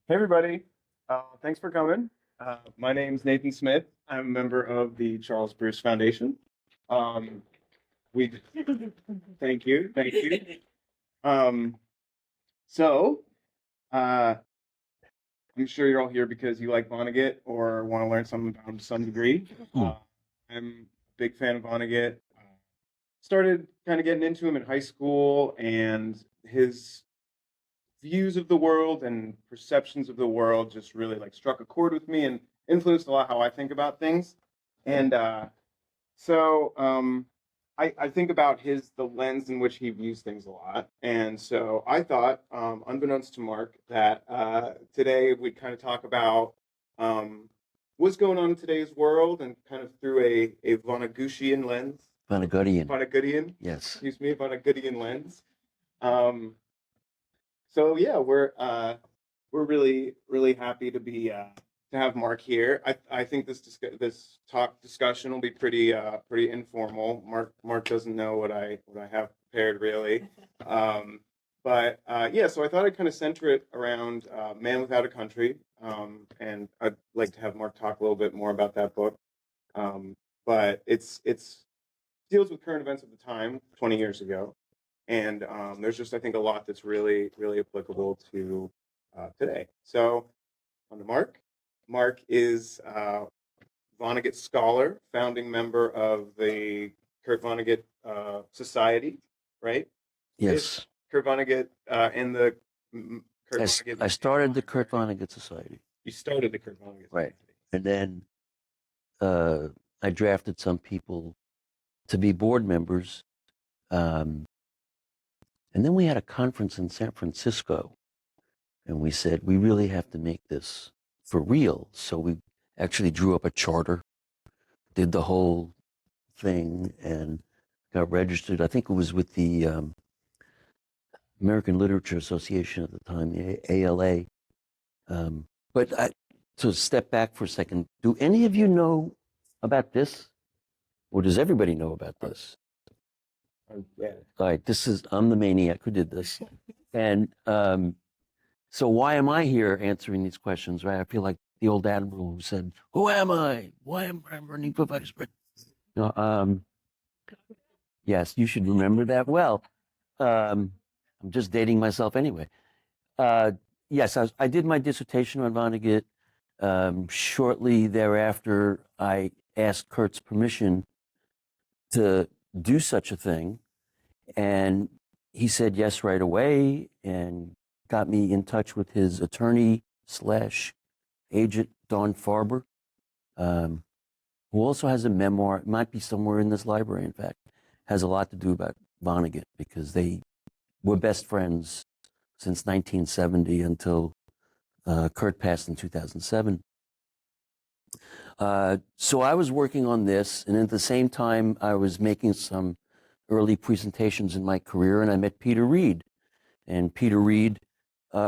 Hey everybody, thanks for coming. My name's Nathan Smith. I'm a member of the Charles Bruce Foundation. Um, we thank you. Um, so uh, I'm sure you're all here because you like Vonnegut or want to learn something about him to some degree. I'm a big fan of Vonnegut. Started kind of getting into him in high school, and his views of the world and perceptions of the world just really like struck a chord with me and influenced a lot how I think about things. And so I think about the lens in which he views things a lot. And so I thought, unbeknownst to Mark, that today we'd kind of talk about um, what's going on in today's world and kind of through a Vonnegutian lens. Vonnegutian, Yes. excuse me, Vonnegutian lens. Um, so yeah, we're really happy to have Mark here. I think this talk discussion will be pretty informal. Mark doesn't know what I have prepared really, but yeah. So I thought I'd kind of center it around Man Without a Country, and I'd like to have Mark talk a little bit more about that book. But it's deals with current events of the time, 20 years ago, and there's just I think a lot that's really applicable to today. So on to Mark. Mark is Vonnegut Scholar, founding member of the Kurt Vonnegut Society, right? Yes. Kurt Vonnegut and the Kurt Vonnegut. I started the Kurt Vonnegut Society. You started the Kurt Vonnegut Right. Society. And then I drafted some people to be board members. And then we had a conference in San Francisco. And we said, we really have to make this for real. So we actually drew up a charter, did the whole thing, and got registered. I think it was with the American Literature Association at the time, the ALA. To step back for a second, do any of you know about this? Or does everybody know about this? Yeah. All right, I'm the maniac who did this. And so why am I here answering these questions, right? I feel like the old admiral who said, who am I? Why am I running for vice president? Yes, you should remember that well. I'm just dating myself anyway. Yes, I did my dissertation on Vonnegut. Shortly thereafter, I asked Kurt's permission to do such a thing, and he said yes right away and got me in touch with his attorney slash agent, Don Farber, who also has a memoir. It might be somewhere in this library, in fact, has a lot to do about Vonnegut because they were best friends since 1970 until Kurt passed in 2007. So I was working on this, and at the same time, I was making some early presentations in my career, and I met Peter Reed. And Peter Reed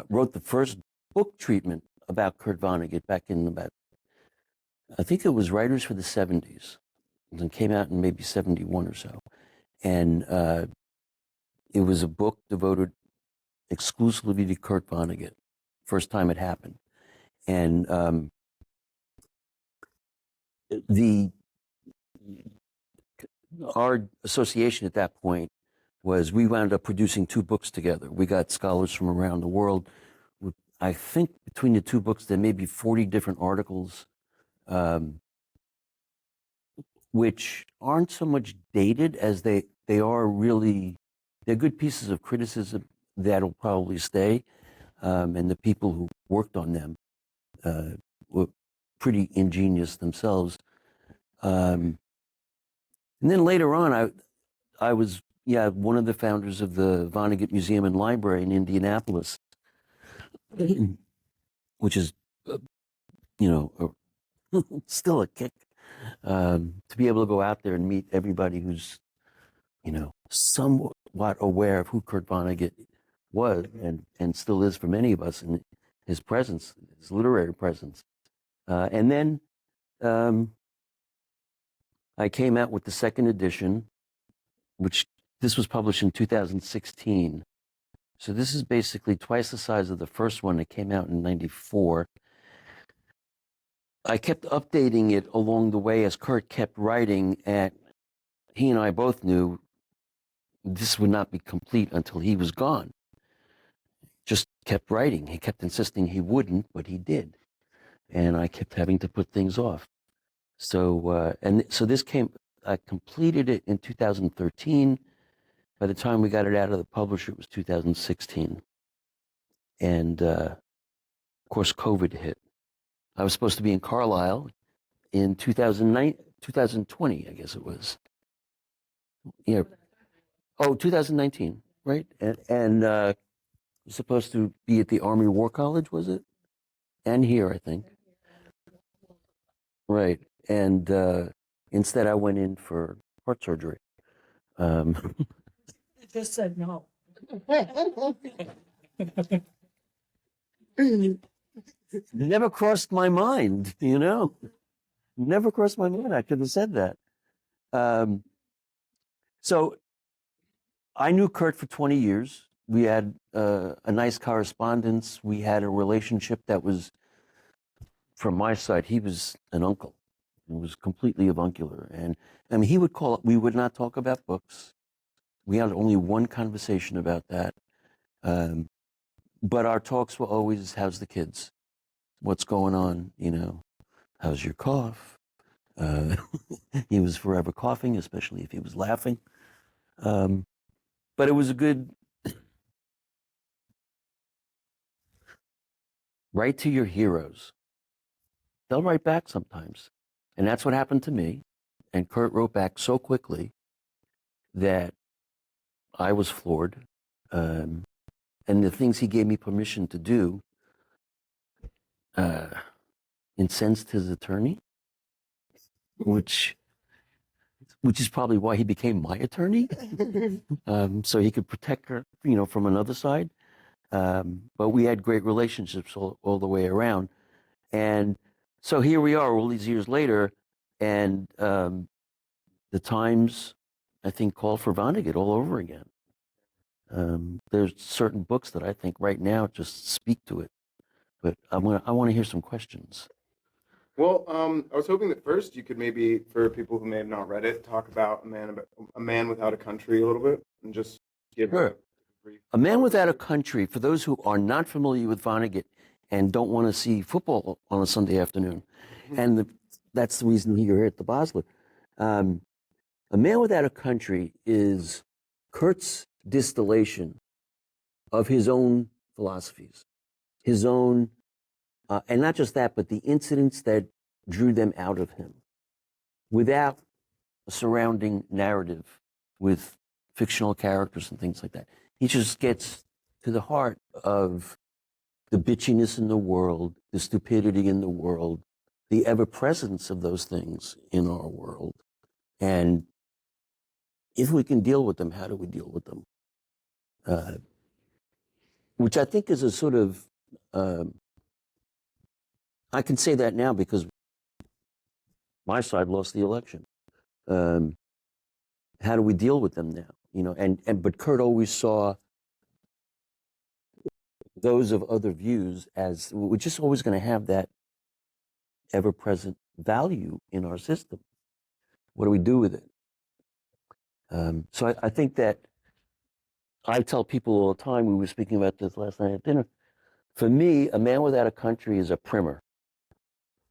wrote the first book treatment about Kurt Vonnegut back in I think it was Writers for the 70s, and came out in maybe 71 or so. And it was a book devoted exclusively to Kurt Vonnegut, first time it happened. And our association at that point was we wound up producing two books together. We got scholars from around the world. I think between the two books, there may be 40 different articles, which aren't so much dated as they are really, they're good pieces of criticism that'll probably stay. And the people who worked on them were pretty ingenious themselves. And then later on, I was one of the founders of the Vonnegut Museum and Library in Indianapolis, which is, still a kick to be able to go out there and meet everybody who's, somewhat aware of who Kurt Vonnegut was and still is for many of us, and his presence, his literary presence. And then I came out with the second edition, which this was published in 2016. So this is basically twice the size of the first one that came out in 94. I kept updating it along the way as Kurt kept writing, and he and I both knew this would not be complete until he was gone. Just kept writing. He kept insisting he wouldn't, but he did. And I kept having to put things off. So, so this I completed it in 2013. By the time we got it out of the publisher, it was 2016. And of course, COVID hit. I was supposed to be in Carlisle in 2020, I guess it was. Yeah. Oh, 2019, right? And was supposed to be at the Army War College, was it? And here, I think. Right. And instead, I went in for heart surgery. Just said no. Never crossed my mind, you know? Never crossed my mind. I could have said that. So I knew Kurt for 20 years. We had a nice correspondence. We had a relationship that was, from my side, he was an uncle. He was completely avuncular. And I mean, he would call, we would not talk about books. We had only one conversation about that. But our talks were always, how's the kids? What's going on? You know, how's your cough? He was forever coughing, especially if he was laughing. But it was a good, write to your heroes. They'll write back sometimes. And that's what happened to me. And Kurt wrote back so quickly that I was floored. And the things he gave me permission to do incensed his attorney, which is probably why he became my attorney, so he could protect her, you know, from another side. But we had great relationships all the way around. And so here we are all these years later, and the Times, I think, called for Vonnegut all over again. There's certain books that I think right now just speak to it. But I want to hear some questions. Well, I was hoping that first you could maybe, for people who may have not read it, talk about A Man Without a Country a little bit, and just give Sure. a brief. A Man Without a Country, for those who are not familiar with Vonnegut and don't want to see football on a Sunday afternoon, and that's the reason you're here at the Bosler. A Man Without a Country is Kurt's distillation of his own philosophies, his own, and not just that, but the incidents that drew them out of him, without a surrounding narrative with fictional characters and things like that. He just gets to the heart of the bitchiness in the world, the stupidity in the world, the ever-presence of those things in our world. And if we can deal with them, how do we deal with them? Which I think is a sort of, I can say that now because my side lost the election. How do we deal with them now? You know, but Kurt always saw those of other views as we're just always going to have that ever-present value in our system. What do we do with it? So I think that I tell people all the time, we were speaking about this last night at dinner, for me, A Man Without a Country is a primer.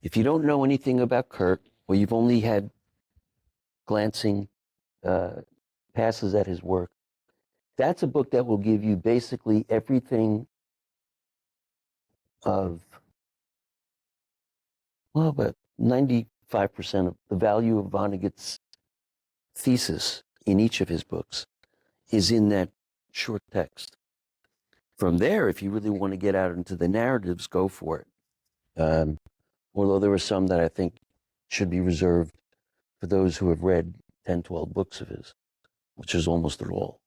If you don't know anything about Kurt, or you've only had glancing passes at his work, that's a book that will give you basically everything of, well, but 95% of the value of Vonnegut's thesis in each of his books is in that short text. From there, if you really want to get out into the narratives, go for it. Although there are some that I think should be reserved for those who have read 10, 12 books of his, which is almost all.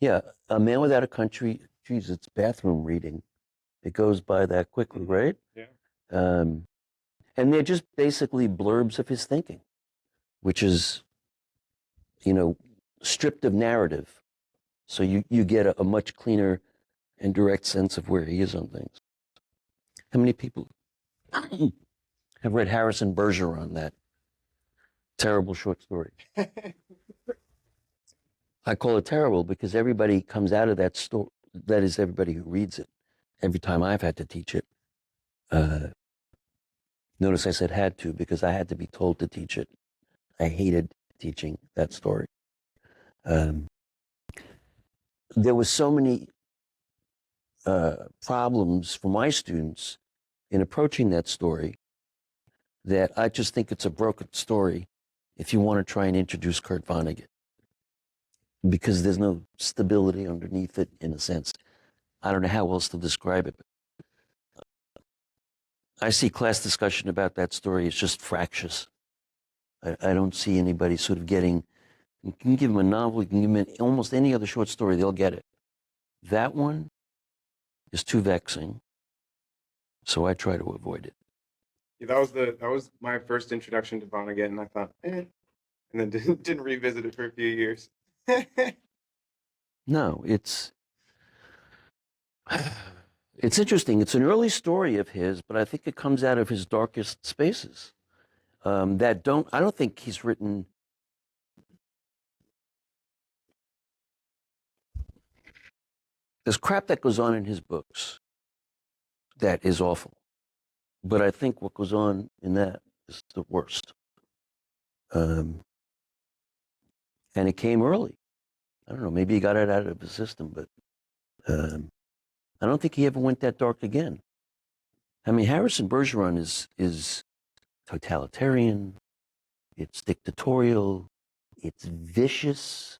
Yeah, A Man Without a Country, geez, it's bathroom reading. It goes by that quickly, right? Yeah. And they're just basically blurbs of his thinking, which is, you know, stripped of narrative. So you get a much cleaner and direct sense of where he is on things. How many people have read Harrison Bergeron, that terrible short story? I call it terrible because everybody comes out of that story. That is, everybody who reads it. Every time I've had to teach it, notice I said had to because I had to be told to teach it. I hated teaching that story. There was so many problems for my students in approaching that story that I just think it's a broken story if you want to try and introduce Kurt Vonnegut, because there's no stability underneath it, in a sense. I don't know how else to describe it. I see class discussion about that story as just fractious. I don't see anybody sort of getting, you can give them a novel, you can give them almost any other short story, they'll get it. That one is too vexing, so I try to avoid it. Yeah, that was my first introduction to Vonnegut, and I thought, and then didn't revisit it for a few years. No, it's interesting. It's an early story of his, but I think it comes out of his darkest spaces. I don't think he's written. There's crap that goes on in his books that is awful, but I think what goes on in that is the worst. And it came early. I don't know. Maybe he got it out of his system, but I don't think he ever went that dark again. I mean, Harrison Bergeron is totalitarian. It's dictatorial. It's vicious.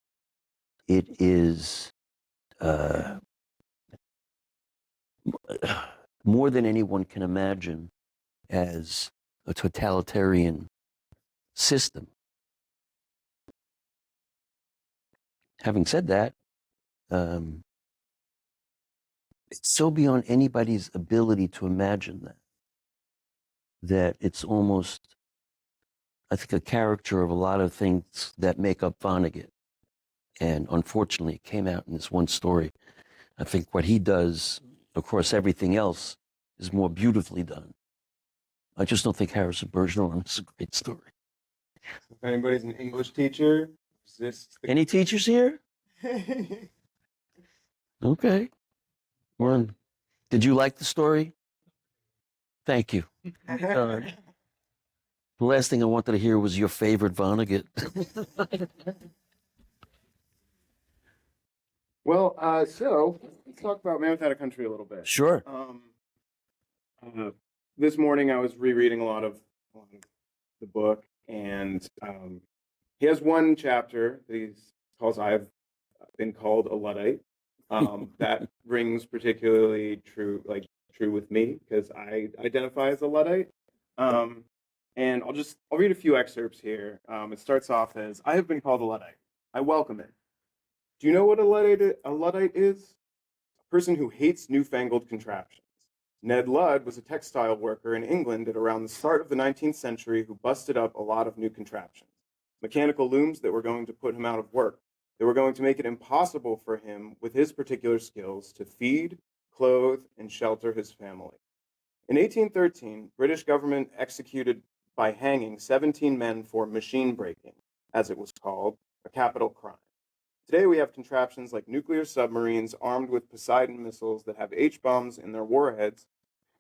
It is more than anyone can imagine as a totalitarian system. Having said that, it's so beyond anybody's ability to imagine that it's almost, I think, a character of a lot of things that make up Vonnegut. And unfortunately, it came out in this one story. I think what he does across everything else is more beautifully done. I just don't think Harrison Bergeron is a great story. If anybody's an English teacher, Any teachers here? Okay. Well, did you like the story? Thank you. The last thing I wanted to hear was your favorite Vonnegut. Well, so let's talk about Man Without a Country a little bit. Sure. This morning I was rereading a lot of the book, and he has one chapter that he calls "I've been called a Luddite." That rings particularly true with me because I identify as a Luddite. And I'll read a few excerpts here. It starts off as, "I have been called a Luddite. I welcome it. Do you know what a Luddite is? A person who hates newfangled contraptions. Ned Ludd was a textile worker in England at around the start of the 19th century who busted up a lot of new contraptions. Mechanical looms that were going to put him out of work. They were going to make it impossible for him, with his particular skills, to feed, clothe, and shelter his family. In 1813, British government executed by hanging 17 men for machine breaking, as it was called, a capital crime. Today we have contraptions like nuclear submarines armed with Poseidon missiles that have H-bombs in their warheads,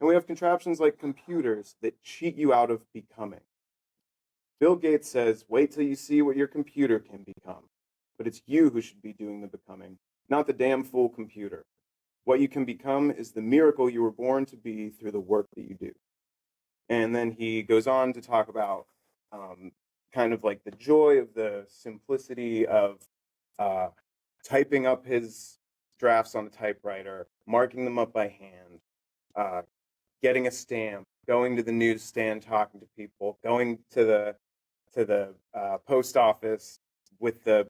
and we have contraptions like computers that cheat you out of becoming. Bill Gates says, wait till you see what your computer can become. But it's you who should be doing the becoming, not the damn fool computer. What you can become is the miracle you were born to be through the work that you do." And then he goes on to talk about kind of like the joy of the simplicity of typing up his drafts on a typewriter, marking them up by hand, getting a stamp, going to the newsstand, talking to people, going to the post office with the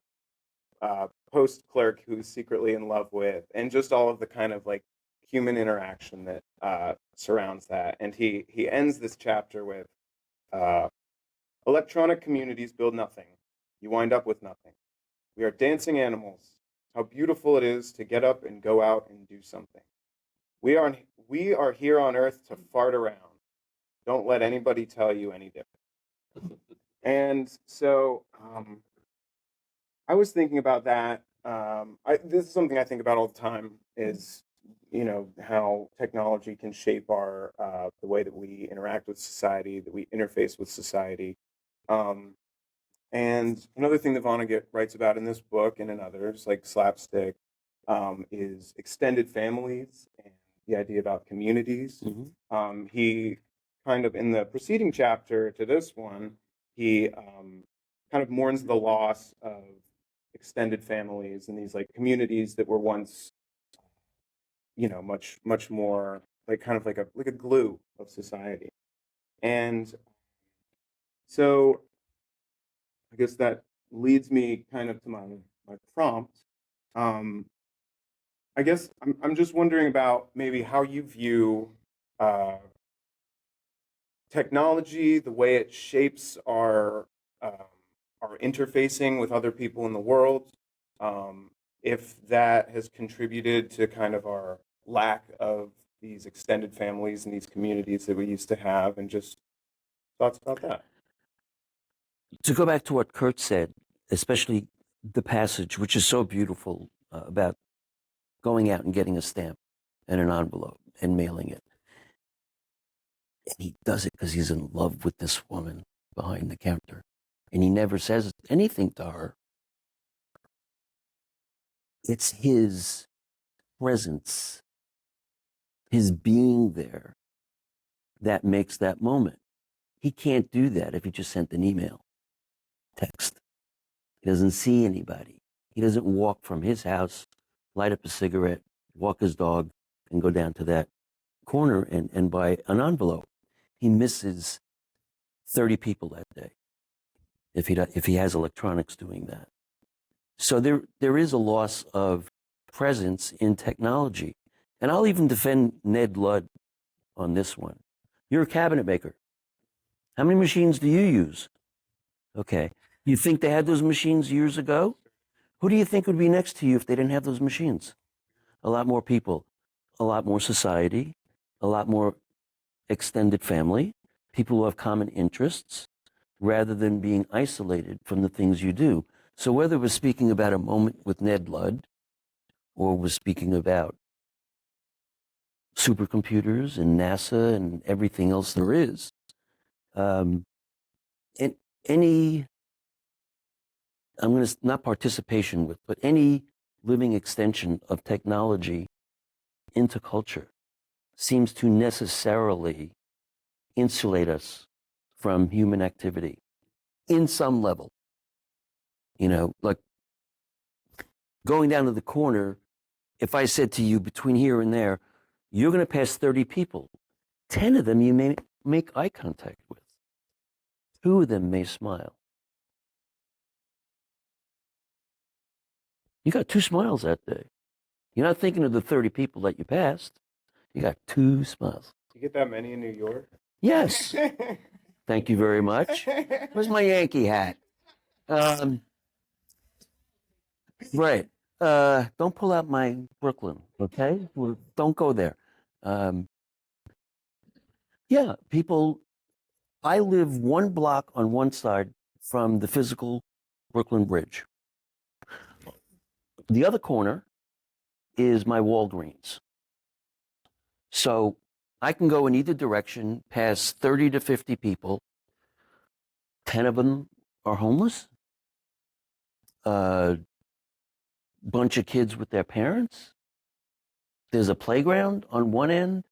post clerk who's secretly in love with, and just all of the kind of like human interaction that surrounds that. And he ends this chapter with, "Electronic communities build nothing. You wind up with nothing. We are dancing animals, how beautiful it is to get up and go out and do something. We are we are here on earth to fart around. Don't let anybody tell you any different. And so I was thinking about that. This is something I think about all the time. Is how technology can shape our the way that we interact with society, that we interface with society. Um, and another thing that Vonnegut writes about in this book and in others, like Slapstick, is extended families and the idea about communities. He kind of, in the preceding chapter to this one, he kind of mourns the loss of extended families and these like communities that were once, much more like kind of like a glue of society. And so I guess that leads me kind of to my prompt. Um, I guess I'm just wondering about maybe how you view uh, technology, the way it shapes our interfacing with other people in the world, if that has contributed to kind of our lack of these extended families and these communities that we used to have, and just thoughts about that. To go back to what Kurt said, especially the passage, which is so beautiful, about going out and getting a stamp and an envelope and mailing it. And he does it because he's in love with this woman behind the counter. And he never says anything to her. It's his presence, his being there, that makes that moment. He can't do that if he just sent an email, text. He doesn't see anybody. He doesn't walk from his house, light up a cigarette, walk his dog, and go down to that corner and buy an envelope. He misses 30 people that day if he has electronics doing that. So there is a loss of presence in technology. And I'll even defend Ned Ludd on this one. You're a cabinet maker. How many machines do you use? Okay. You think they had those machines years ago? Who do you think would be next to you if they didn't have those machines? A lot more people, a lot more society, a lot more extended family, people who have common interests, rather than being isolated from the things you do. So whether we're speaking about a moment with Ned Ludd, or we're speaking about supercomputers and NASA and everything else there is, and any, I'm going to, not participation with, but any living extension of technology into culture seems to necessarily insulate us from human activity in some level. Like going down to the corner, if I said to you between here and there, you're going to pass 30 people, 10 of them you may make eye contact with. 2 of them may smile. You got 2 smiles that day. You're not thinking of the 30 people that you passed. You got 2 smiles. You get that many in New York? Yes. Thank you very much. Where's my Yankee hat? Right. Don't pull out my Brooklyn, okay? Don't go there. Yeah, people, I live 1 block on one side from the physical Brooklyn Bridge. The other corner is my Walgreens. So I can go in either direction, pass 30 to 50 people. 10 of them are homeless. Bunch of kids with their parents. There's a playground on one end,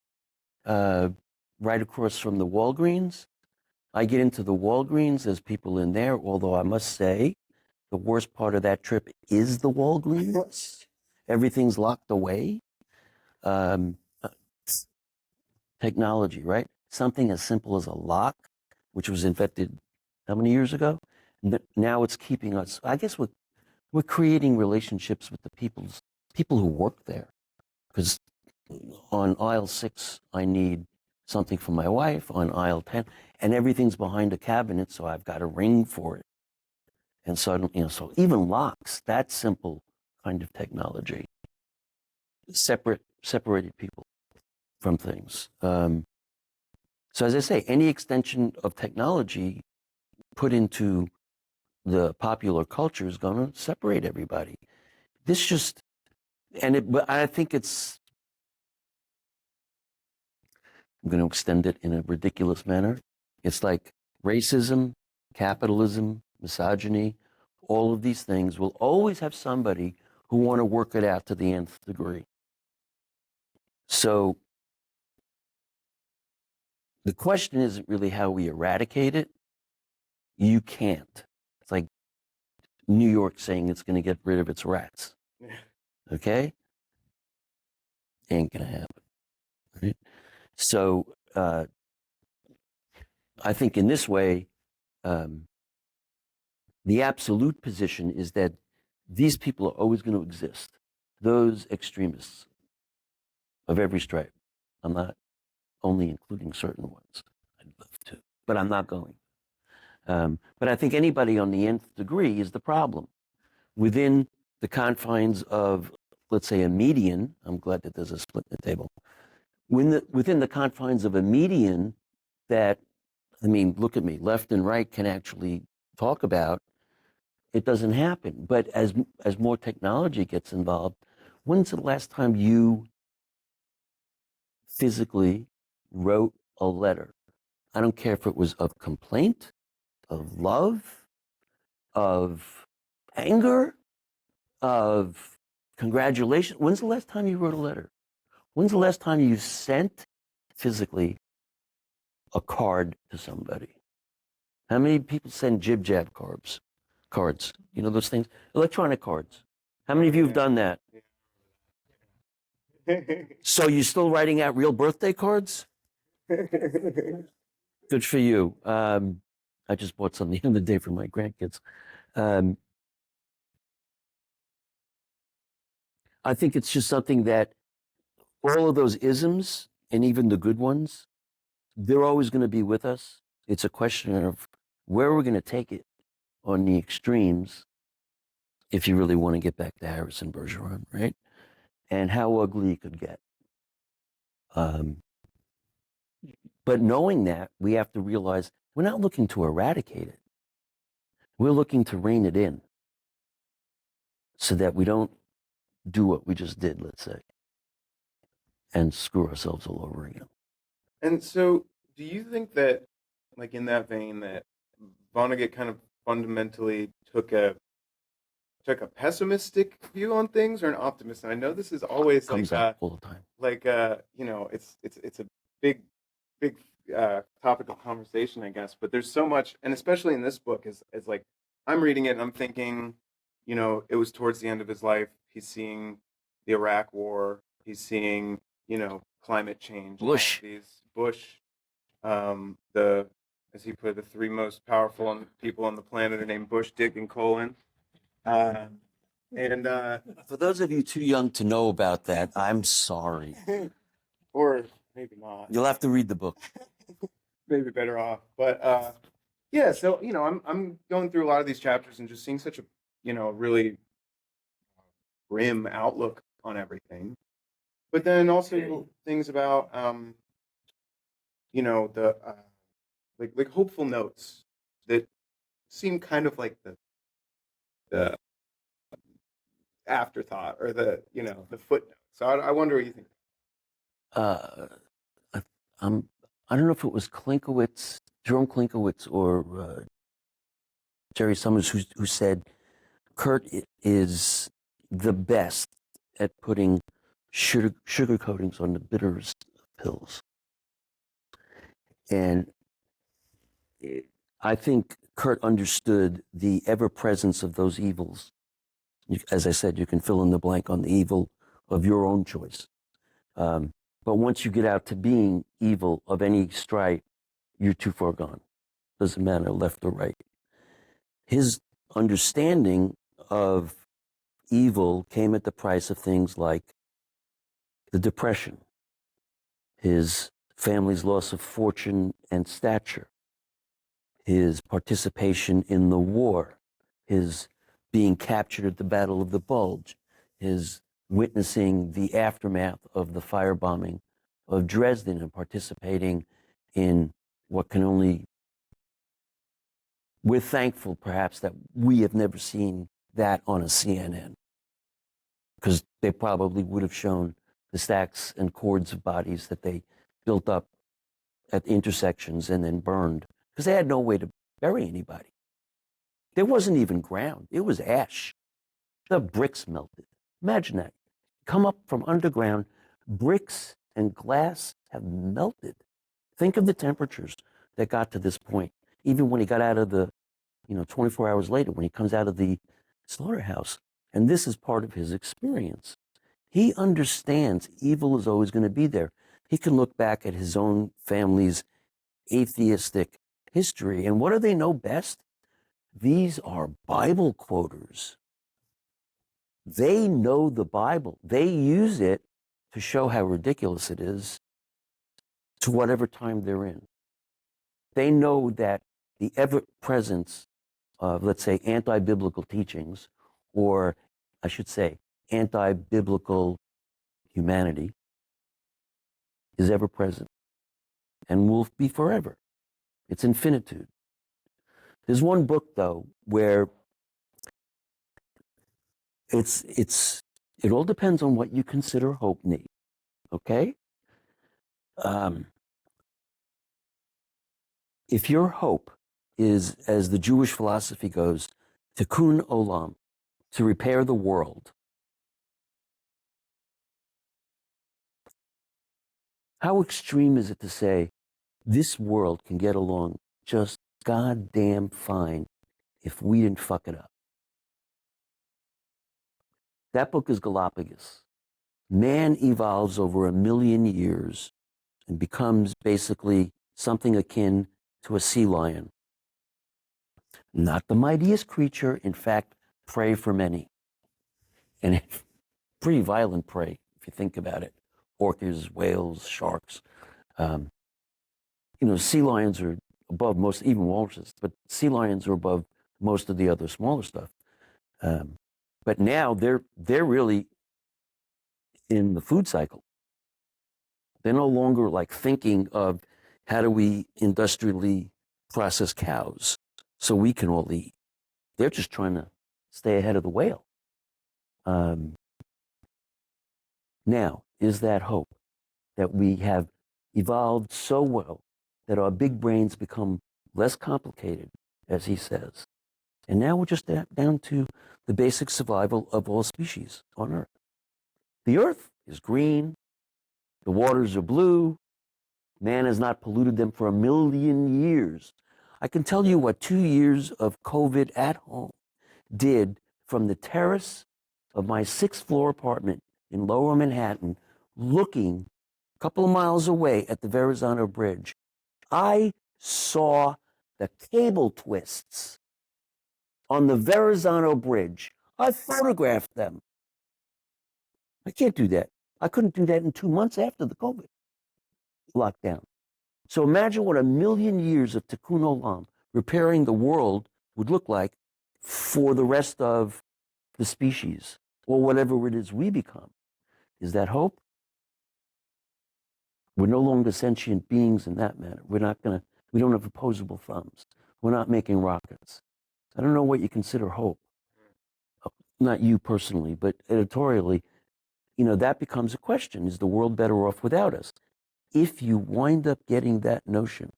right across from the Walgreens. I get into the Walgreens, there's people in there, although I must say, the worst part of that trip is the Walgreens. Everything's locked away. Technology, right? Something as simple as a lock, which was invented how many years ago? Now it's keeping us, I guess we're creating relationships with the people who work there. Because on aisle 6, I need something for my wife, on aisle 10, and everything's behind a cabinet, so I've got a ring for it. And so, so even locks, that simple kind of technology, separated people from things. So as I say, any extension of technology put into the popular culture is going to separate everybody. This just, but I think I'm going to extend it in a ridiculous manner. It's like racism, capitalism, misogyny, all of these things will always have somebody who want to work it out to the nth degree. So the question isn't really how we eradicate it. You can't. It's like New York saying it's going to get rid of its rats. Okay? Ain't going to happen. Right? So I think in this way, the absolute position is that these people are always going to exist. Those extremists of every stripe. I'm not only including certain ones. I'd love to, but I'm not going. But I think anybody on the nth degree is the problem. Within the confines of, let's say, a median, I'm glad that there's a split in the table. Within the confines of a median that, I mean, look at me, left and right can actually talk about, it doesn't happen. But as more technology gets involved, when's the last time you physically wrote a letter? I don't care if it was of complaint, of love, of anger, of congratulations. When's the last time you wrote a letter? When's the last time you sent physically a card to somebody? How many people send jib-jab cards? You know those things? Electronic cards. How many of you have done that? So you're still writing out real birthday cards? Good for you. I just bought some the other day for my grandkids. I think it's just something that all of those isms, and even the good ones, they're always going to be with us. It's a question of where we're going to take it on the extremes, if you really want to get back to Harrison Bergeron, right? And how ugly it could get. But knowing that, we have to realize we're not looking to eradicate it. We're looking to rein it in so that we don't do what we just did, let's say, and screw ourselves all over again. And so, do you think that, like in that vein, that Vonnegut kind of fundamentally took a pessimistic view on things or an optimist? And I know this is always Comes like up all the time. like it's a big topic of conversation, I guess. But there's so much, and especially in this book, is like I'm reading it and I'm thinking, it was towards the end of his life. He's seeing the Iraq War. He's seeing, climate change. Bush. Bush. The as he put it, the three most powerful people on the planet are named Bush, Dick, and Colin. For those of you too young to know about that, I'm sorry. Or maybe not. You'll have to read the book. Maybe better off. But yeah, so I'm going through a lot of these chapters and just seeing such a really grim outlook on everything. But then also things about the like hopeful notes that seem kind of like the afterthought or the footnote. So I wonder what you think. I don't know if it was Jerome Klinkowitz, or Jerry Summers who said Kurt is the best at putting sugar coatings on the bitterest pills. And I think Kurt understood the ever-presence of those evils. As I said, you can fill in the blank on the evil of your own choice. But once you get out to being evil of any stripe, you're too far gone. Doesn't matter left or right. His understanding of evil came at the price of things like the Depression, his family's loss of fortune and stature, his participation in the war, his being captured at the Battle of the Bulge. is witnessing the aftermath of the firebombing of Dresden and participating in what can only, we're thankful perhaps that we have never seen that on a CNN, because they probably would have shown the stacks and cords of bodies that they built up at intersections and then burned, because they had no way to bury anybody. There wasn't even ground, it was ash. The bricks melted. Imagine that. Come up from underground, bricks and glass have melted. Think of the temperatures that got to this point. Even when he got out of the, 24 hours later, when he comes out of the slaughterhouse. And this is part of his experience. He understands evil is always going to be there. He can look back at his own family's atheistic history. And what do they know best? These are Bible quoters. They know the Bible. They use it to show how ridiculous it is to whatever time they're in. They know that the ever-presence of, let's say, anti-biblical teachings, or I should say, anti-biblical humanity, is ever present and will be forever. It's infinitude. There's one book, though, where it all depends on what you consider hope, Nate. Okay? If your hope is, as the Jewish philosophy goes, tikkun olam, to repair the world, how extreme is it to say this world can get along just goddamn fine if we didn't fuck it up? That book is Galapagos. Man evolves over 1 million years and becomes basically something akin to a sea lion. Not the mightiest creature, in fact, prey for many. And pretty violent prey, if you think about it. Orcas, whales, sharks. Sea lions are above most, even walruses, but sea lions are above most of the other smaller stuff. But now they're really in the food cycle. They're no longer like thinking of how do we industrially process cows so we can all eat. They're just trying to stay ahead of the whale. Now, is that hope that we have evolved so well that our big brains become less complicated, as he says, and now we're just down to the basic survival of all species on Earth? The Earth is green, the waters are blue, man has not polluted them for 1 million years. I can tell you what 2 years of COVID at home did from the terrace of my 6th-floor apartment in Lower Manhattan, looking a couple of miles away at the Verrazano Bridge. I saw the cable twists on the Verrazano Bridge. I photographed them. I can't do that. I couldn't do that in 2 months after the COVID lockdown. So imagine what 1 million years of tikkun olam, repairing the world, would look like for the rest of the species, or whatever it is we become. Is that hope? We're no longer sentient beings in that manner. We don't have opposable thumbs. We're not making rockets. I don't know what you consider hope. Not you personally, but editorially, that becomes a question. Is the world better off without us? If you wind up getting that notion,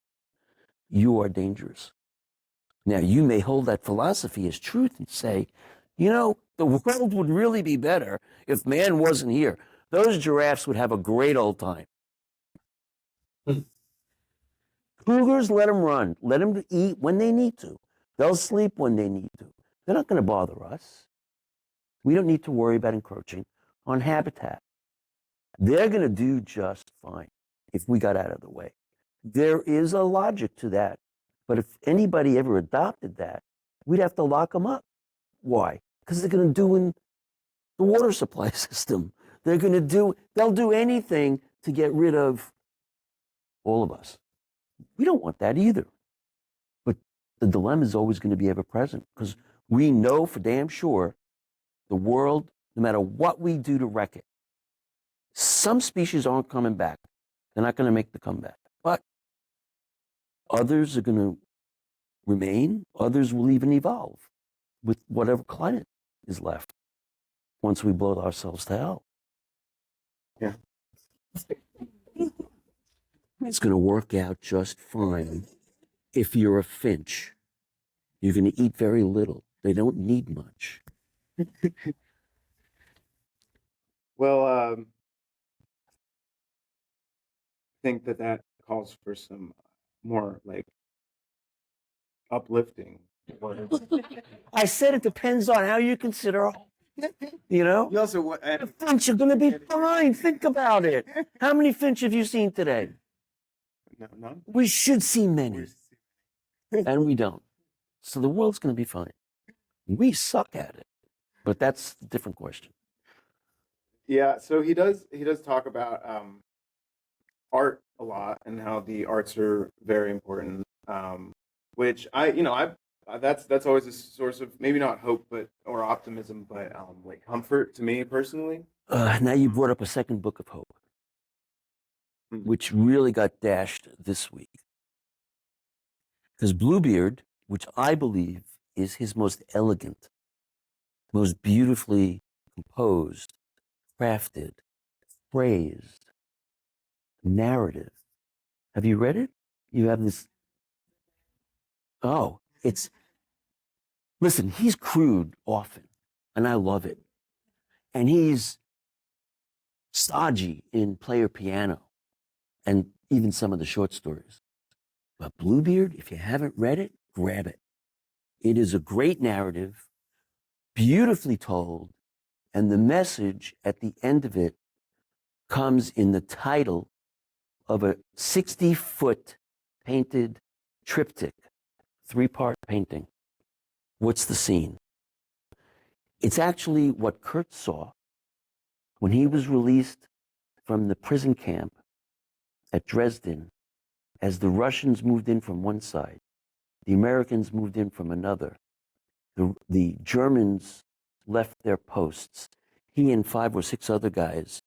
you are dangerous. Now, you may hold that philosophy as truth and say, the world would really be better if man wasn't here. Those giraffes would have a great old time. Cougars, let them run. Let them eat when they need to. They'll sleep when they need to. They're not going to bother us. We don't need to worry about encroaching on habitat. They're going to do just fine if we got out of the way. There is a logic to that. But if anybody ever adopted that, we'd have to lock them up. Why? Because they're going to do in the water supply system. They'll do anything to get rid of all of us. We don't want that either. But the dilemma is always going to be ever present, because we know for damn sure the world no matter what we do to wreck it. Some species aren't coming back. They're not going to make the comeback. But others are going to remain. Others will even evolve with whatever climate is left once we blow ourselves to hell. Yeah. It's going to work out just fine. If you're a finch, you're going to eat very little. They don't need much. Well, I think that calls for some more like uplifting words. I said it depends on how you consider, you know? You also what? The finch are going to be fine. Think about it. How many finch have you seen today? No, none. We should see many, and we don't. So the world's going to be fine. We suck at it, but that's a different question. Yeah, so he does talk about art a lot and how the arts are very important. Which that's always a source of maybe not hope but or optimism, but like comfort to me personally. Now you brought up a second book of hope, which really got dashed this week. Because Bluebeard, which I believe is his most elegant, most beautifully composed, crafted, phrased narrative. Have you read it? You have this. Oh, listen, he's crude often, and I love it. And he's stodgy in Player Piano and even some of the short stories. But Bluebeard, if you haven't read it, grab it. It is a great narrative, beautifully told, and the message at the end of it comes in the title of a 60-foot painted triptych, 3-part painting. What's the scene? It's actually what Kurt saw when he was released from the prison camp at Dresden. As the Russians moved in from one side, the Americans moved in from another. The Germans left their posts. He and 5 or 6 other guys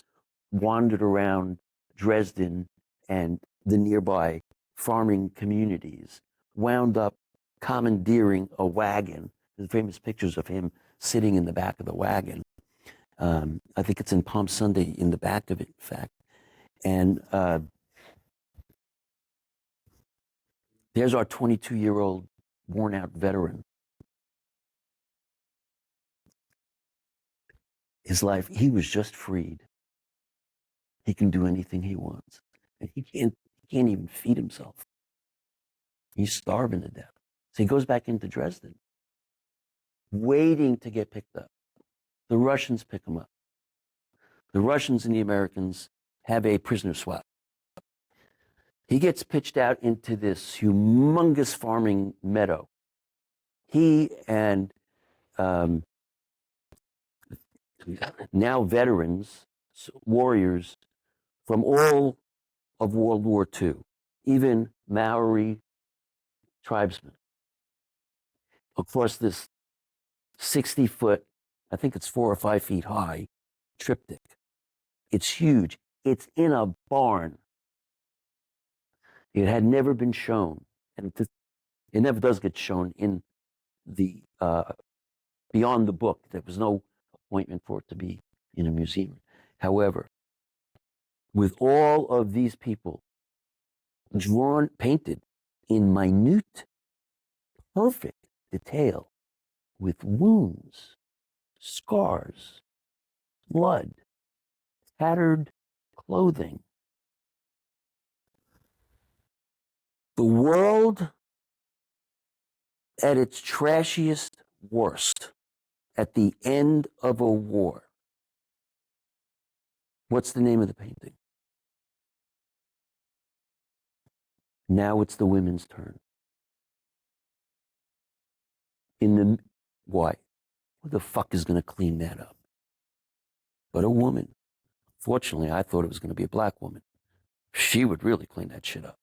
wandered around Dresden and the nearby farming communities, wound up commandeering a wagon. There's famous pictures of him sitting in the back of the wagon. I think it's in Palm Sunday in the back of it, in fact. And there's our 22-year-old worn-out veteran. His life, he was just freed. He can do anything he wants. And he can't even feed himself. He's starving to death. So he goes back into Dresden, waiting to get picked up. The Russians pick him up. The Russians and the Americans have a prisoner swap. He gets pitched out into this humongous farming meadow. He and now veterans, warriors from all of World War II, even Maori tribesmen, across this 60-foot, I think it's 4 or 5 feet high, triptych. It's huge. It's in a barn. It had never been shown, and it never does get shown in the beyond the book. There was no appointment for it to be in a museum. However, with all of these people painted in minute, perfect detail, with wounds, scars, blood, tattered clothing. The world at its trashiest worst, at the end of a war. What's the name of the painting? Now it's the women's turn. Why? Who the fuck is going to clean that up? But a woman. Fortunately, I thought it was going to be a black woman. She would really clean that shit up.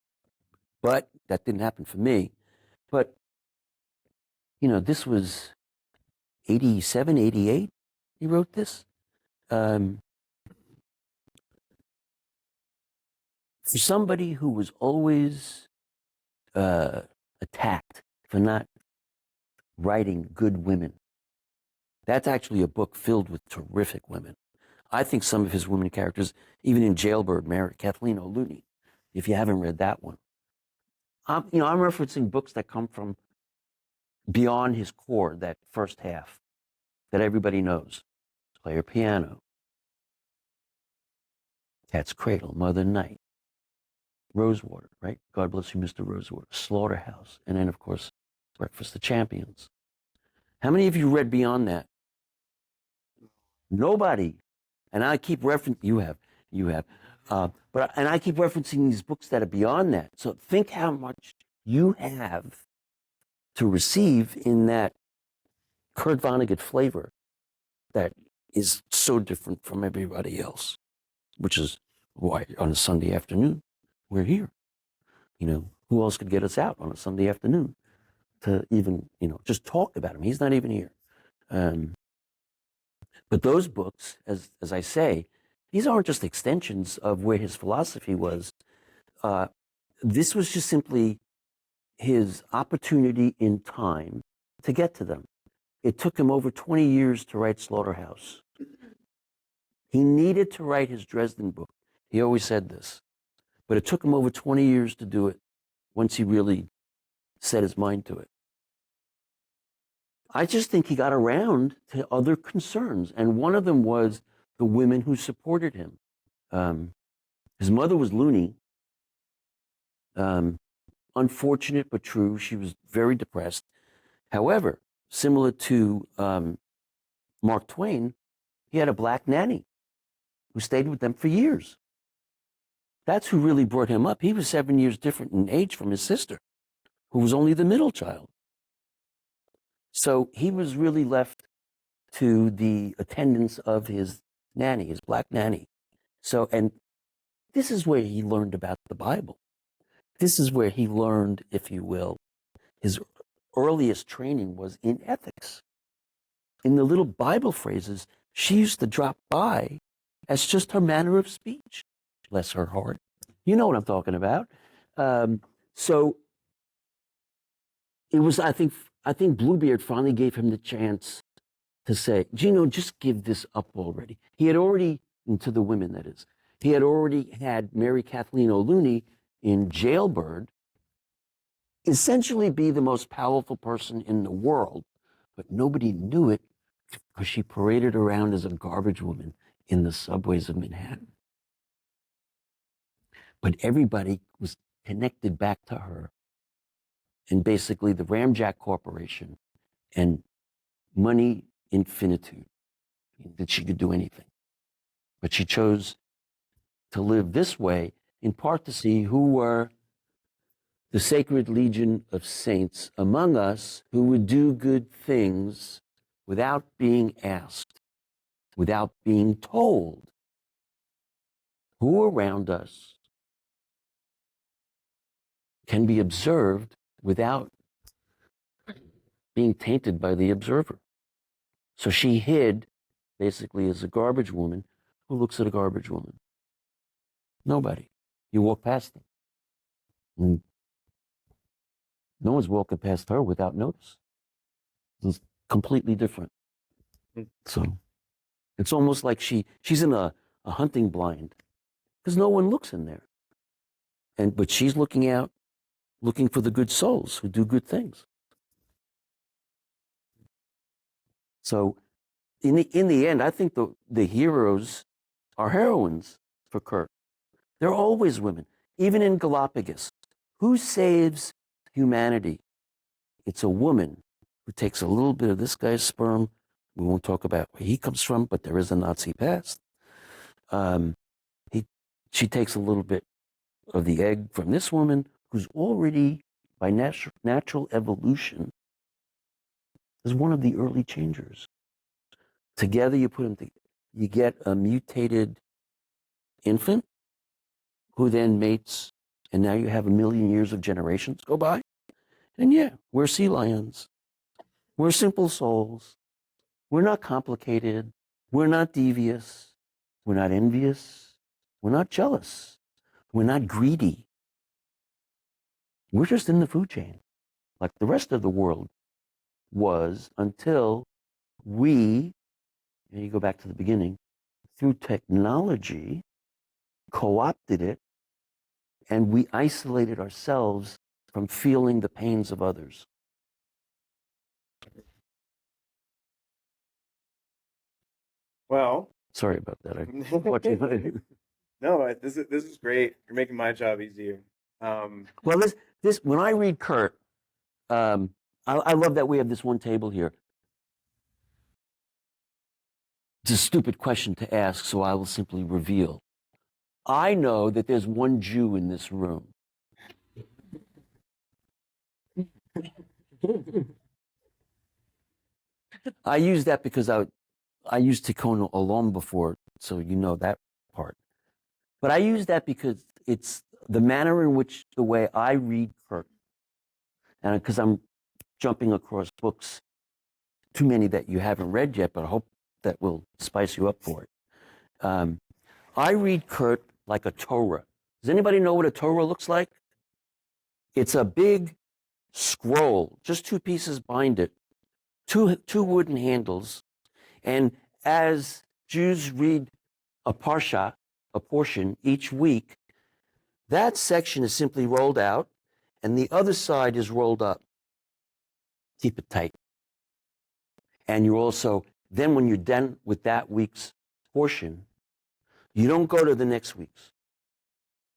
But that didn't happen for me. But, this was 87, 88. He wrote this. for somebody who was always attacked for not writing good women, that's actually a book filled with terrific women. I think some of his women characters, even in Jailbird, Mary Kathleen O'Looney, if you haven't read that one, I'm referencing books that come from beyond his core, that first half that everybody knows. Player Piano, Cat's Cradle, Mother Night, Rosewater, right? God Bless You, Mr. Rosewater, Slaughterhouse, and then, of course, Breakfast of Champions. How many of you read beyond that? Nobody. And I keep referencing, you have. And I keep referencing these books that are beyond that. So think how much you have to receive in that Kurt Vonnegut flavor that is so different from everybody else, which is why on a Sunday afternoon, we're here. Who else could get us out on a Sunday afternoon to even, just talk about him? He's not even here. But those books, as I say, these aren't just extensions of where his philosophy was. This was just simply his opportunity in time to get to them. It took him over 20 years to write Slaughterhouse. He needed to write his Dresden book. He always said this. But it took him over 20 years to do it once he really set his mind to it. I just think he got around to other concerns. And one of them was the women who supported him. His mother was loony. Unfortunate but true. She was very depressed. However, similar to Mark Twain, he had a black nanny who stayed with them for years. That's who really brought him up. He was 7 years different in age from his sister, who was only the middle child. So he was really left to the attendance of his nanny, his black nanny. So, and this is where he learned about the Bible. This is where he learned, if you will, his earliest training was in ethics. In the little Bible phrases, she used to drop by as just her manner of speech. Bless her heart. You know what I'm talking about. So it was, I think Bluebeard finally gave him the chance to say, Gino, just give this up already. He had already, and to the women that is, he had already had Mary Kathleen O'Looney in Jailbird essentially be the most powerful person in the world, but nobody knew it because she paraded around as a garbage woman in the subways of Manhattan. But everybody was connected back to her, and basically the Ramjack Corporation and money infinitude, that she could do anything. But she chose to live this way, in part to see who were the sacred legion of saints among us who would do good things without being asked, without being told. Who around us can be observed without being tainted by the observer. So she hid basically as a garbage woman. Who looks at a garbage woman? Nobody. You walk past them. And no one's walking past her without notice. It's completely different. So it's almost like she's in a hunting blind because no one looks in there. But she's looking out, looking for the good souls who do good things. So in the end, I think the heroes are heroines for Kurt. They're always women. Even in Galapagos, who saves humanity? It's a woman who takes a little bit of this guy's sperm. We won't talk about where he comes from, but there is a Nazi past. She takes a little bit of the egg from this woman who's already, by natural evolution, is one of the early changers. Together, you put them together. You get a mutated infant who then mates, and now you have 1 million years of generations go by. And yeah, we're sea lions. We're simple souls. We're not complicated. We're not devious. We're not envious. We're not jealous. We're not greedy. We're just in the food chain, like the rest of the world was until we, and you go back to the beginning, through technology, co-opted it, and we isolated ourselves from feeling the pains of others. Well, Sorry about that. I no, this is great. You're making my job easier. Well, this when I read Kurt, I love that we have this one table here. It's a stupid question to ask, so I will simply reveal. I know that there's one Jew in this room. I use that because I used Tikkun Olam before, so you know that part. But I use that because it's the manner in which the way I read Kurt, and because I'm jumping across books, too many that you haven't read yet, but I hope that will spice you up for it. I read Kurt like a Torah. Does anybody know what a Torah looks like? It's a big scroll, just two pieces bind it, two wooden handles, and as Jews read a parsha, a portion each week, that section is simply rolled out, and the other side is rolled up. Keep it tight. And you also, then when you're done with that week's portion, you don't go to the next week's.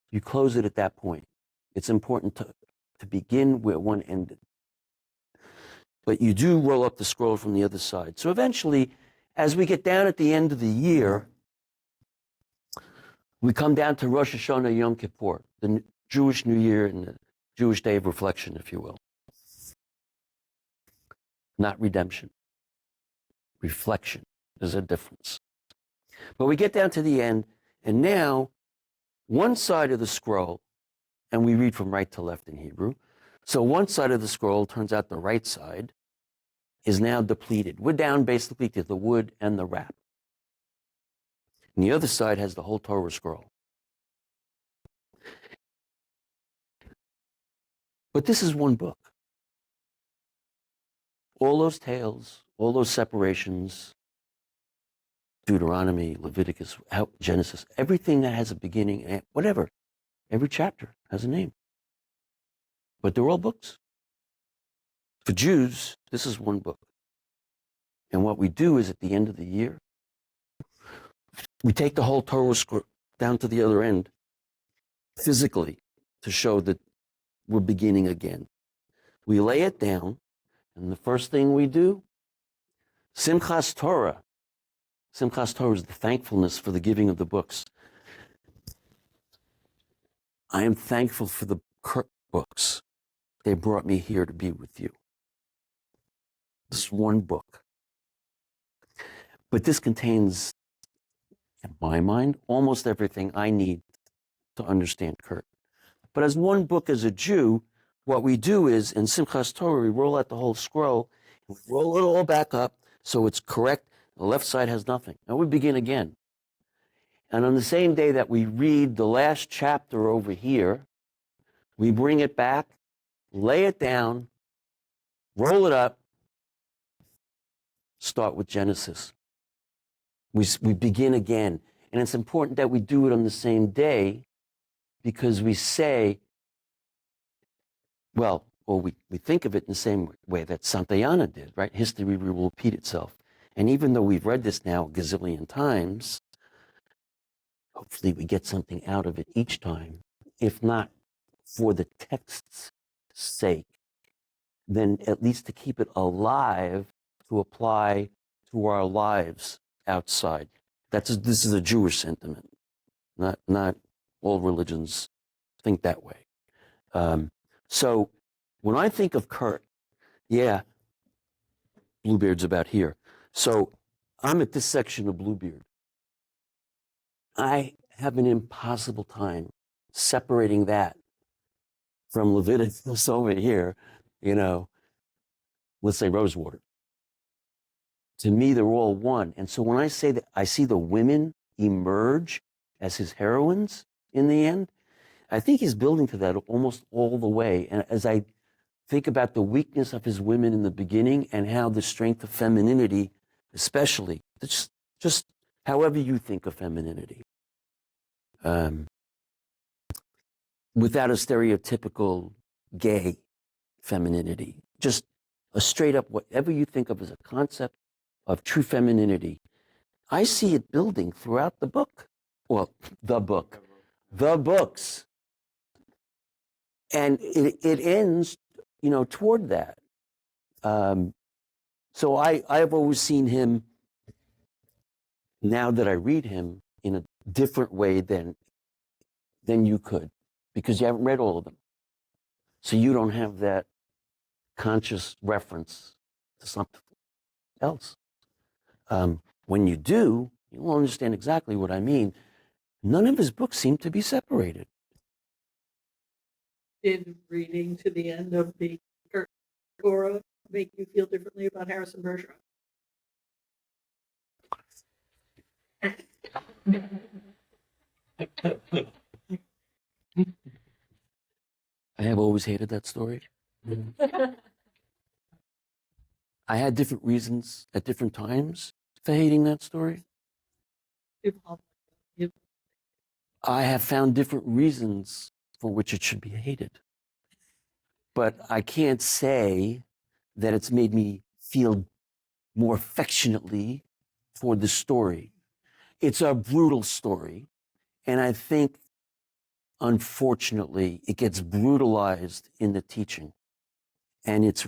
You close it at that point. It's important to begin where one ended. But you do roll up the scroll from the other side. So eventually, as we get down at the end of the year, we come down to Rosh Hashanah Yom Kippur, the Jewish New Year and the Jewish Day of Reflection, if you will. Not redemption. Reflection. There's a difference. But we get down to the end, and now one side of the scroll, and we read from right to left in Hebrew, so one side of the scroll, turns out the right side, is now depleted. We're down basically to the wood and the wrap. And the other side has the whole Torah scroll. But this is one book. All those tales, all those separations, Deuteronomy, Leviticus, Genesis, everything that has a beginning, whatever, every chapter has a name. But they're all books. For Jews, this is one book. And what we do is at the end of the year, we take the whole Torah scroll down to the other end, physically, to show that we're beginning again. We lay it down, and the first thing we do, Simchas Torah. Simchas Torah is the thankfulness for the giving of the books. I am thankful for the Kurt books. They brought me here to be with you. This one book. But this contains, in my mind, almost everything I need to understand Kurt. But as one book as a Jew, what we do is, in Simchas Torah, we roll out the whole scroll, we roll it all back up so it's correct. The left side has nothing. Now we begin again. And on the same day that we read the last chapter over here, we bring it back, lay it down, roll it up, start with Genesis. We begin again. And it's important that we do it on the same day because we say, well, or we think of it in the same way that Santayana did, right? History will repeat itself. And even though we've read this now a gazillion times, hopefully we get something out of it each time. If not for the text's sake, then at least to keep it alive, to apply to our lives outside. This is a Jewish sentiment. Not all religions think that way. So when I think of Kurt, yeah, Bluebeard's about here. So I'm at this section of Bluebeard. I have an impossible time separating that from Leviticus over here, let's say Rosewater. To me, they're all one. And so when I say that I see the women emerge as his heroines in the end, I think he's building to that almost all the way. And as I think about the weakness of his women in the beginning and how the strength of femininity, especially, just however you think of femininity, without a stereotypical gay femininity, just a straight up, whatever you think of as a concept of true femininity, I see it building throughout the book. Well, the books. And it ends, toward that. So I've always seen him, now that I read him, in a different way than you could, because you haven't read all of them. So you don't have that conscious reference to something else. When you do, you'll understand exactly what I mean. None of his books seem to be separated. Did reading to the end of the Torah make you feel differently about Harrison Bergeron? I have always hated that story. I had different reasons at different times for hating that story. I have found different reasons for which it should be hated. But I can't say that it's made me feel more affectionately for the story. It's a brutal story. And I think, unfortunately, it gets brutalized in the teaching and its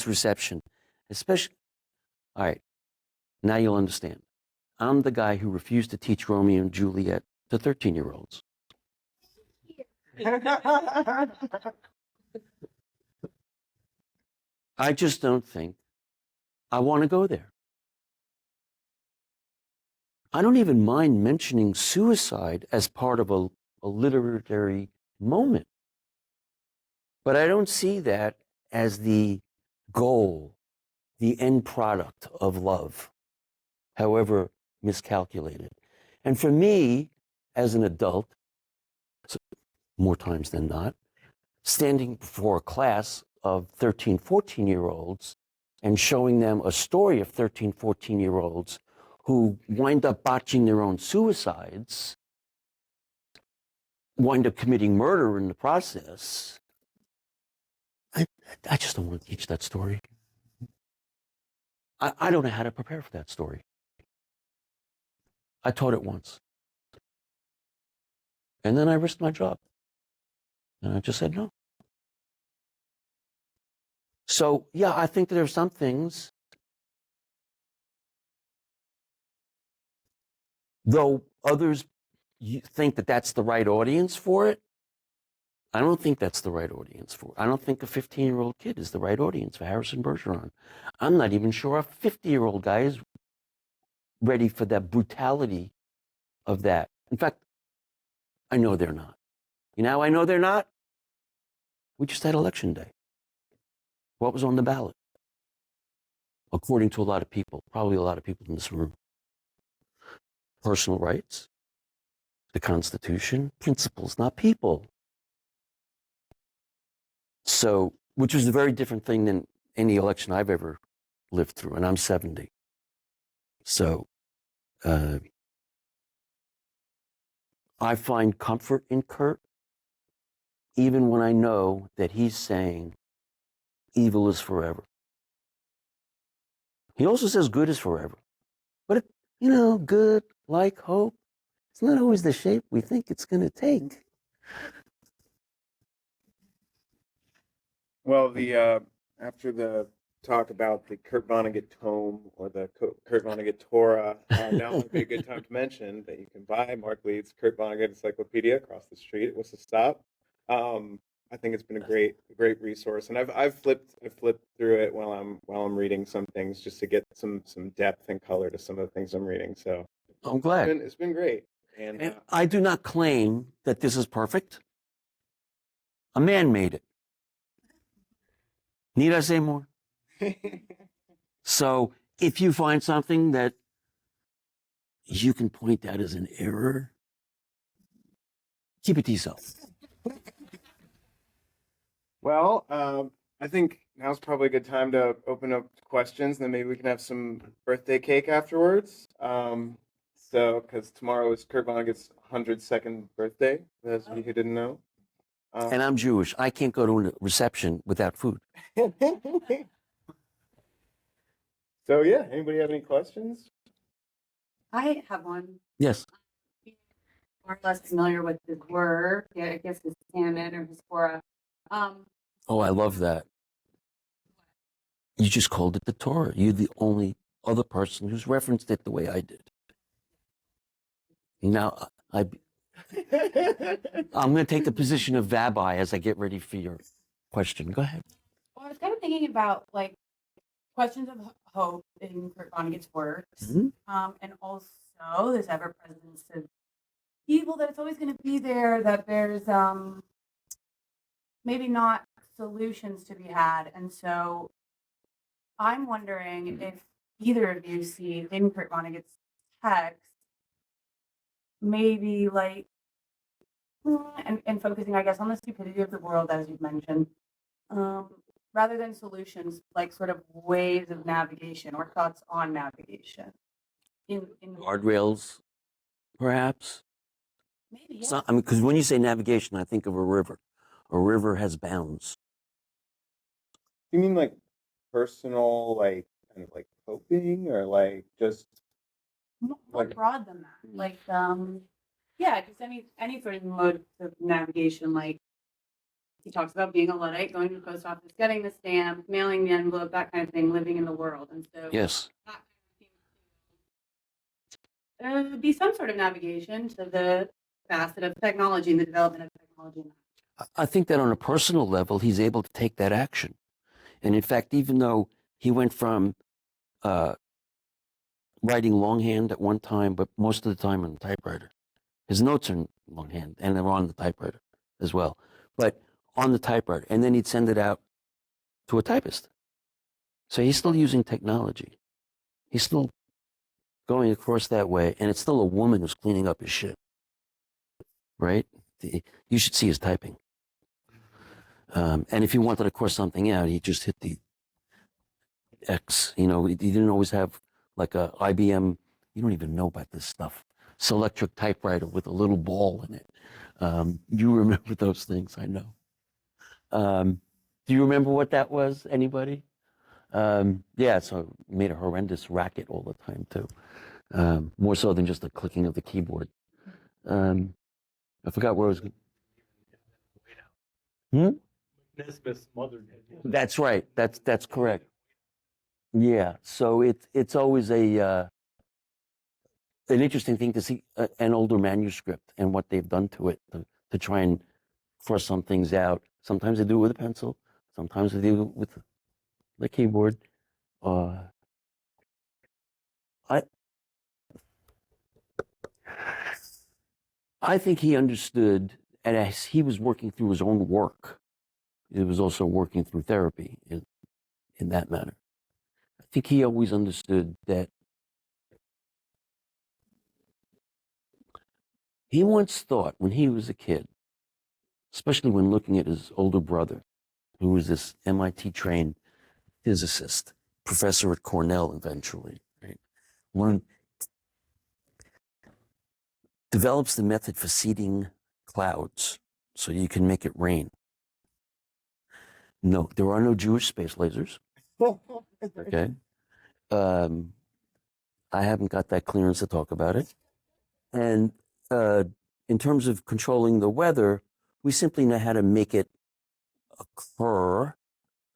reception. Especially, all right, now you'll understand. I'm the guy who refused to teach Romeo and Juliet to 13-year-olds. I just don't think I want to go there. I don't even mind mentioning suicide as part of a literary moment. But I don't see that as the goal, the end product of love, however miscalculated. And for me, as an adult, more times than not, standing before a class of 13, 14-year-olds and showing them a story of 13, 14-year-olds who wind up botching their own suicides, wind up committing murder in the process, I just don't want to teach that story. I don't know how to prepare for that story. I taught it once. And then I risked my job. And I just said no. So, yeah, I think there are some things, though others think that that's the right audience for it, I don't think that's the right audience for it. I don't think a 15-year-old kid is the right audience for Harrison Bergeron. I'm not even sure a 50-year-old guy is ready for that brutality of that. In fact, I know they're not. You know how I know they're not? We just had election day. What was on the ballot? According to a lot of people, probably a lot of people in this room. Personal rights, the Constitution, principles, not people. So, which was a very different thing than any election I've ever lived through, and I'm 70. So, I find comfort in Kurt, even when I know that he's saying evil is forever. He also says good is forever. But, good, like hope, it's not always the shape we think it's going to take. Well, the after the talk about the Kurt Vonnegut tome or the Kurt Vonnegut Torah, now would be a good time to mention that you can buy Marc Leeds' Kurt Vonnegut Encyclopedia across the street at Whistle Stop. I think it's been a great resource, and I've flipped through it while I'm reading some things just to get some depth and color to some of the things I'm reading. So I'm glad. it's been great. And I do not claim that this is perfect. A man made it. Need I say more? So if you find something that you can point out as an error, keep it to yourself. Well, I think now's probably a good time to open up questions, and then maybe we can have some birthday cake afterwards. Because tomorrow is Kurt Vonnegut's 102nd birthday, as we who didn't know. And I'm Jewish. I can't go to a reception without food. So yeah, anybody have any questions? I have one. Yes. More or less familiar with his work. Yeah, I guess his canon or his Torah. Oh, I love that. You just called it the Torah. You're the only other person who's referenced it the way I did. Now, I'm going to take the position of Vabai as I get ready for your question. Go ahead. Well, I was kind of thinking about like questions of hope in Kurt Vonnegut's works, Mhm. And also this ever-presence of evil that it's always going to be there. That there's maybe not solutions to be had, and so I'm wondering if either of you see in Kurt Vonnegut's text maybe like and focusing, I guess, on the stupidity of the world, as you've mentioned, rather than solutions, like sort of ways of navigation or thoughts on navigation. In Guardrails, perhaps? maybe, It's yeah. not, I mean, because when you say navigation, I think of a river. A river has bounds. You mean like personal, like kind of like coping, or like just More like broad than that. Like, yeah, just any sort of mode of navigation. Like he talks about being a Luddite, going to the post office, getting the stamp, mailing the envelope, that kind of thing, living in the world. And so Yes. that kind of seems to be some sort of navigation to the facet of technology and the development of technology. I think that on a personal level, he's able to take that action. And in fact, even though he went from writing longhand at one time, but most of the time on the typewriter. His notes are in longhand, and they're on the typewriter as well. But on the typewriter, and then he'd send it out to a typist. So he's still using technology. He's still going across that way, and it's still a woman who's cleaning up his shit, right? You should see his typing. And if he wanted to cross something out, he just hit the X. You know, he didn't always have like a IBM. You don't even know about this stuff. Selectric typewriter with a little ball in it. You remember those things, I know. Do you remember what that was? Anybody? Yeah, so it made a horrendous racket all the time too. More so than just the clicking of the keyboard. I forgot where I was. Nesmith's mother did. That's right. That's correct. Yeah. So it's always an interesting thing to see an older manuscript and what they've done to it to try and cross some things out. Sometimes they do it with a pencil. Sometimes they do it with the keyboard. I think he understood, and as he was working through his own work, he was also working through therapy in that manner. I think he always understood that he once thought when he was a kid, especially when looking at his older brother, who was this MIT trained physicist, professor at Cornell eventually, right? Develops the method for seeding clouds so you can make it rain. No, there are no Jewish space lasers. Okay. I haven't got that clearance to talk about it. And in terms of controlling the weather, we simply know how to make it occur.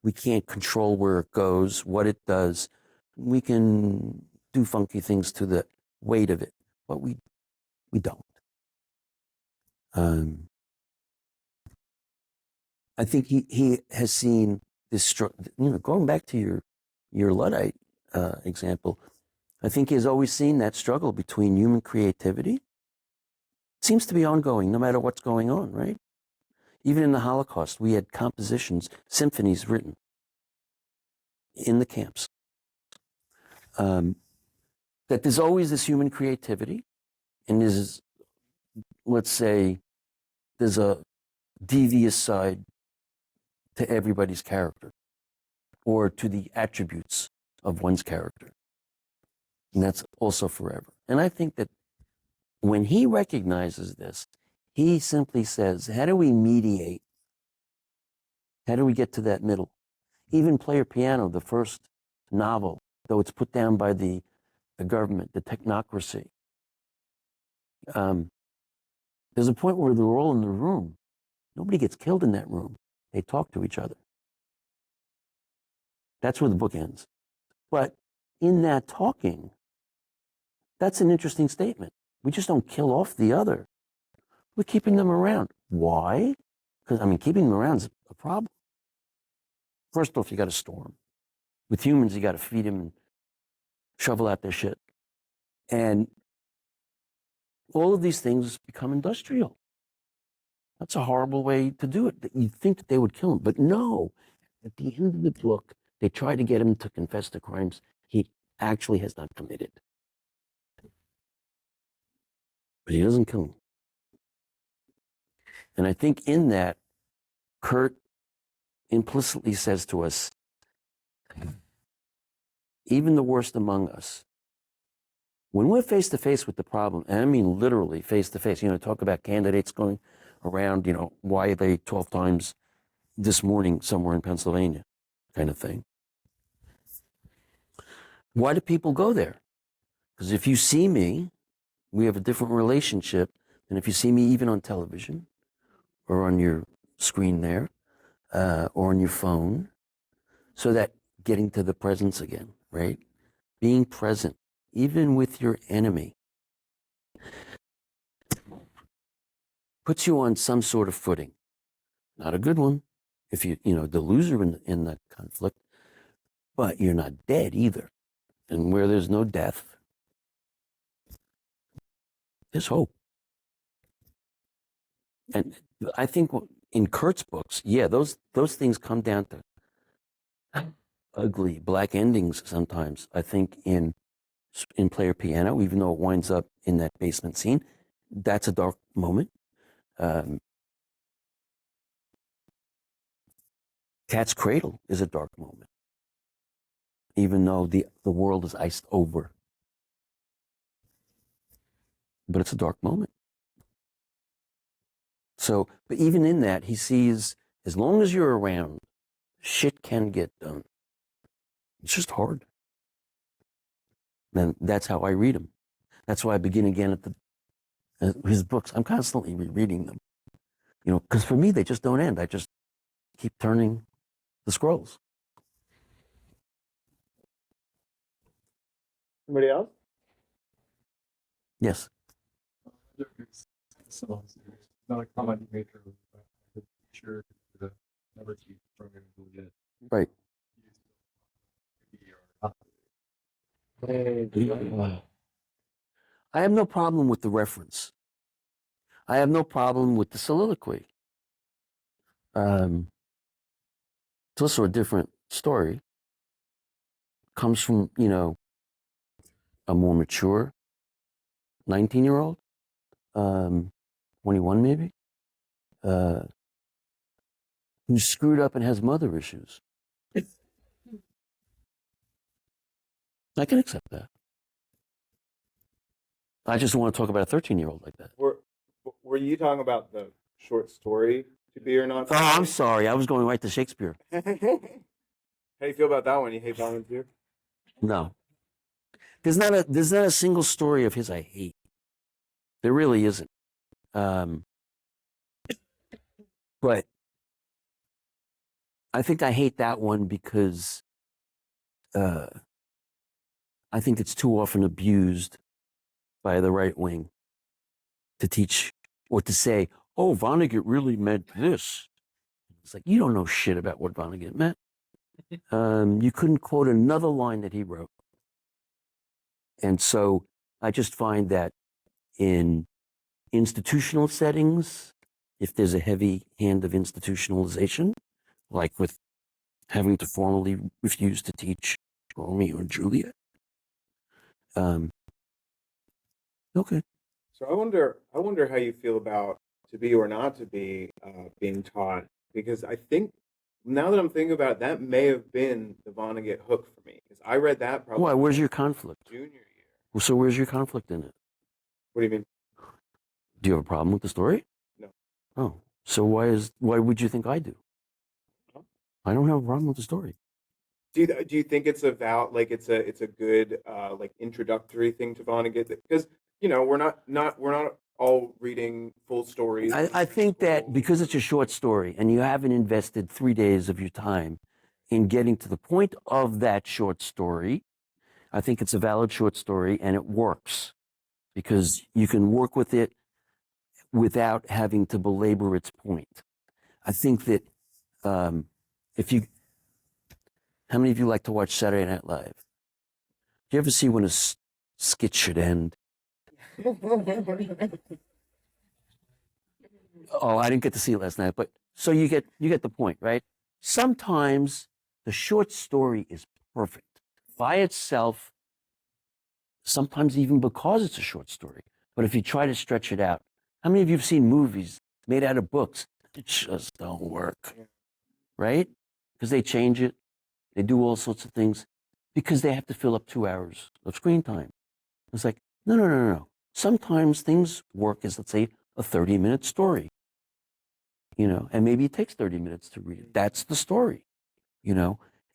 We can't control where it goes, what it does. We can do funky things to the weight of it, but we don't. I think he has seen this, going back to your Luddite example, I think he has always seen that struggle between human creativity. It seems to be ongoing no matter what's going on, right? Even in the Holocaust, we had compositions, symphonies written in the camps. that there's always this human creativity, and there's, let's say, there's a devious side to everybody's character or to the attributes of one's character. And that's also forever. And I think that when he recognizes this, he simply says, how do we mediate? How do we get to that middle? Even Player Piano, the first novel, though it's put down by the government, the technocracy, there's a point where they're all in the room. Nobody gets killed in that room. They talk to each other. That's where the book ends. But in that talking, that's an interesting statement. We just don't kill off the other. We're keeping them around. Why? Because, I mean, keeping them around is a problem. First off, you got to store them. With humans, you got to feed them and shovel out their shit. And all of these things become industrial. That's a horrible way to do it. You'd think that they would kill him, but no. At the end of the book, they try to get him to confess to crimes he actually has not committed. But he doesn't kill him. And I think in that, Kurt implicitly says to us, even the worst among us, when we're face to face with the problem, and I mean literally face to face, talk about candidates going around, why are they 12 times this morning somewhere in Pennsylvania, kind of thing. Why do people go there? Because if you see me, we have a different relationship than if you see me even on television or on your screen there or on your phone. So that getting to the presence again, right? Being present, even with your enemy, puts you on some sort of footing. Not a good one if the loser in the conflict, but you're not dead either. And where there's no death, there's hope. And I think in Kurt's books, yeah, those things come down to ugly black endings sometimes. I think in Player Piano, even though it winds up in that basement scene, that's a dark moment. Cat's Cradle is a dark moment, even though the world is iced over. But it's a dark moment. So, but even in that, he sees, as long as you're around, shit can get done. It's just hard. And that's how I read him. That's why I begin again at his books. I'm constantly rereading them. Because for me, they just don't end. I just keep turning the scrolls. Anybody else? Yes. Not a comment maker, but sure the never keep from yet. Right. I have no problem with the reference. I have no problem with the soliloquy. It's also a different story. Comes from, a more mature 19-year-old, 21 maybe, who's screwed up and has mother issues. I can accept that. I just don't want to talk about a 13-year-old like that. Were you talking about the short story, To Be or Not? Oh, I'm sorry. I was going right to Shakespeare. How do you feel about that one? You hate that one too? No. There's not a single story of his I hate. There really isn't. But I think I hate that one because I think it's too often abused by the right wing to teach or to say, oh, Vonnegut really meant this. It's like, you don't know shit about what Vonnegut meant. You couldn't quote another line that he wrote. And so I just find that in institutional settings, if there's a heavy hand of institutionalization, like with having to formally refuse to teach Romeo and Juliet, Um, okay. So I wonder how you feel about to be or not to be being taught, because I think now that I'm thinking about it, that may have been the Vonnegut hook for me, because I read that probably Why? Where's your conflict? junior year. So where's your conflict in it? What do you mean? Do you have a problem with the story? No. Oh, so why would you think I do? No. I don't have a problem with the story. Do you think it's it's a good like introductory thing to Vonnegut? Because we're not all reading full stories. I think that because it's a short story and you haven't invested 3 days of your time in getting to the point of that short story, I think it's a valid short story and it works because you can work with it without having to belabor its point. I think that if you, how many of you like to watch Saturday Night Live? Do you ever see when a skit should end? Oh, I didn't get to see it last night, but so you get the point, right? Sometimes the short story is perfect by itself, sometimes even because it's a short story. But if you try to stretch it out, how many of you have seen movies made out of books that just don't work, right? Because they change it, they do all sorts of things because they have to fill up 2 hours of screen time. It's like, no, no, no, no, no. Sometimes things work as, let's say, a 30-minute story, and maybe it takes 30 minutes to read it. That's the story,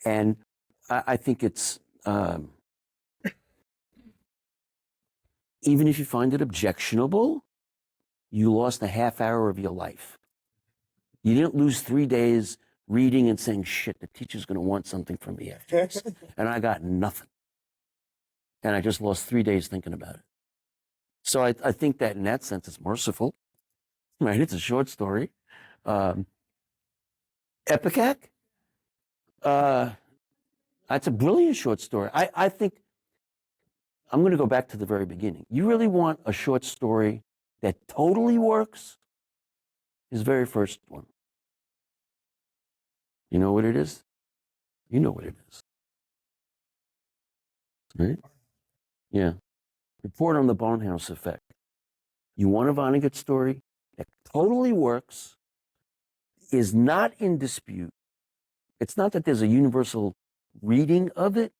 and I think it's, even if you find it objectionable, you lost a half hour of your life. You didn't lose 3 days reading and saying, shit, the teacher's going to want something from me after this. And I got nothing. And I just lost 3 days thinking about it. So I think that in that sense, it's merciful, right? It's a short story. Epicac, that's a brilliant short story. I think I'm going to go back to the very beginning. You really want a short story that totally works? His very first one. You know what it is? You know what it is. Right? Yeah. Report on the Barnhouse Effect. You want a Vonnegut story that totally works, is not in dispute. It's not that there's a universal reading of it,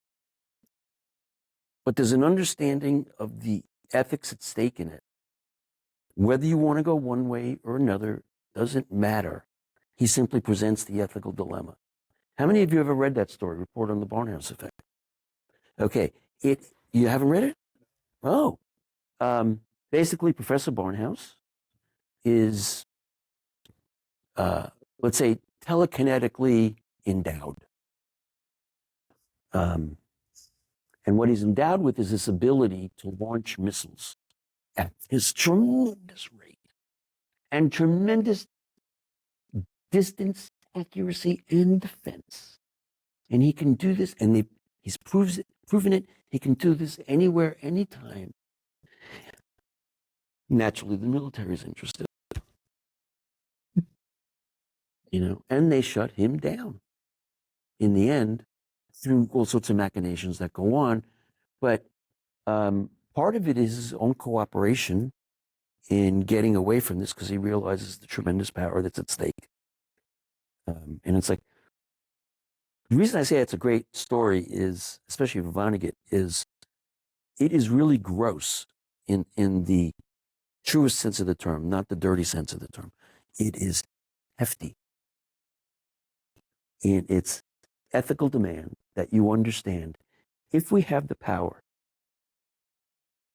but there's an understanding of the ethics at stake in it. Whether you want to go one way or another doesn't matter. He simply presents the ethical dilemma. How many of you ever read that story, Report on the Barnhouse Effect? Okay, you haven't read it? Oh, basically, Professor Barnhouse is, let's say, telekinetically endowed. And what he's endowed with is this ability to launch missiles at his tremendous rate and tremendous distance, accuracy, and defense. And he can do this, and he's proven it. He can do this anywhere, anytime. Naturally, the military is interested, and they shut him down in the end through all sorts of machinations that go on. But part of it is his own cooperation in getting away from this because he realizes the tremendous power that's at stake. And it's like, the reason I say it's a great story is, especially for Vonnegut, is it is really gross in the truest sense of the term, not the dirty sense of the term. It is hefty in its ethical demand that you understand if we have the power,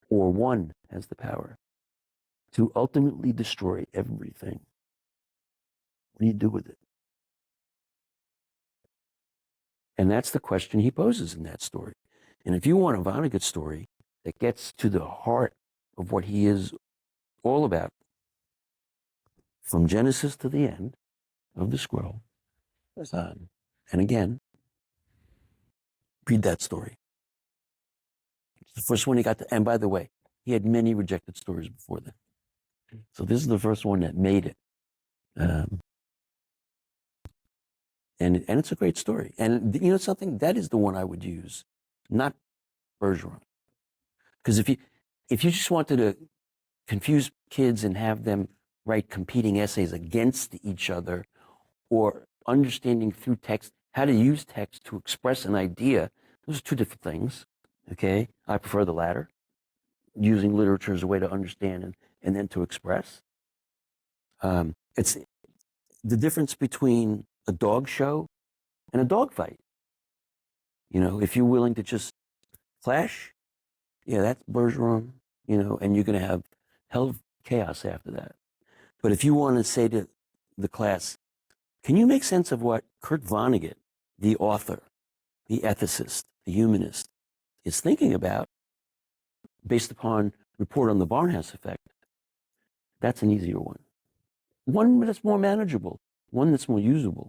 or one has the power, to ultimately destroy everything, what do you do with it? And that's the question he poses in that story. And if you want a Vonnegut story that gets to the heart of what he is all about, from Genesis to the end of the scroll, and again, read that story. It's the first one he got to, and by the way, he had many rejected stories before then. So this is the first one that made it. And it's a great story. And you know something? That is the one I would use, not Bergeron. Because if you just wanted to confuse kids and have them write competing essays against each other, or understanding through text how to use text to express an idea, those are two different things. Okay, I prefer the latter, using literature as a way to understand and then to express. It's the difference between a dog show and a dog fight. You know, if you're willing to just clash, yeah, that's Bergeron, you know, and you're going to have hell of chaos after that. But if you want to say to the class, can you make sense of what Kurt Vonnegut, the author, the ethicist, the humanist, is thinking about based upon report on the Barnhouse effect? That's an easier one. One that's more manageable, one that's more usable.